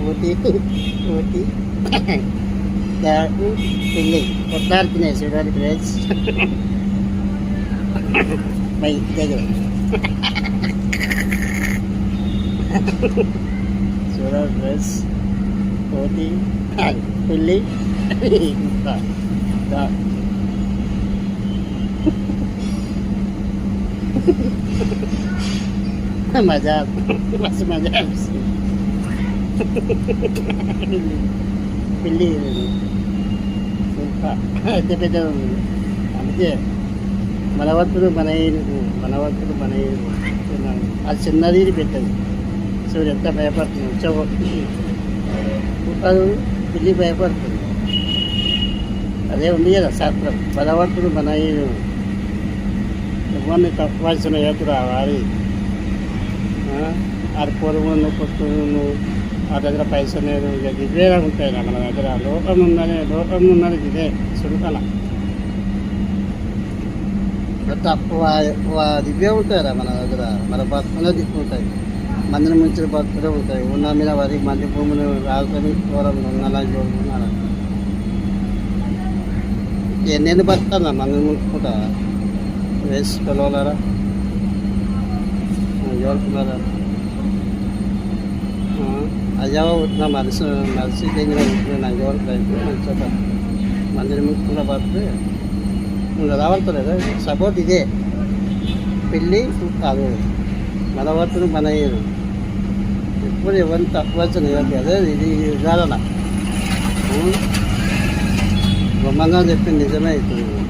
ఊటి ఊటి దాకు పెళ్ళి కొట్లాడుతున్నాయి చూడాలి friends by దగ్గర చూడాలి ఫ్రెండ్స్ ఊటి పెళ్ళి మజా మస్తు మజా అనిపిస్తుంది పెళ్ళి పెద్ద పెద్ద అందుకే మనవంతుడు మనవంతుడు మన అది చిన్నది పెద్దది చూడు ఎంత భయపడుతుంది ఉచ్చదు పెళ్ళి భయపడుతుంది అదే ఉంది కదా శాస్త్రం బలవంతుడు మన ఎవరిని తక్కువ వలసిన ఏతురా వారి ఆడ పొరుగును కొట్టును ఆ దగ్గర పైసలు లేదు ఇక ఇవే ఉంటాయి మన దగ్గర లోకం ఉన్నది ఇదే సుడుకల తక్కువ ఇవే ఉంటాయిరా మన దగ్గర మన బతుకునే దిక్కుంటాయి మందిని ముంచిన బతుకులే ఉంటాయి ఉన్న మీద వరి మంది భూములు రాసుకొని దూరం ఉన్నలా చూడుకున్నాను ఎన్నెన్ని బతుకుతా మందిని ముంచుకుంటా వేసి పిలవలేరా ఎవరుకున్నారా అయ్యా ఉంటున్నా మనిషి దగ్గర ఉంటున్నా నాకు ఎవరికి అయితే మంచిగా మందిని ముంచుకున్న బతుకు ఇంకా రావాలలేదు సపోర్ట్ ఇదే పెళ్ళి కాదు మన వర్తులు మన ఎప్పుడు ఎవరిని తక్కువ వచ్చింది అదే ఇది విధాలన బ్రహ్మంగా చెప్పింది నిజమే అవుతుంది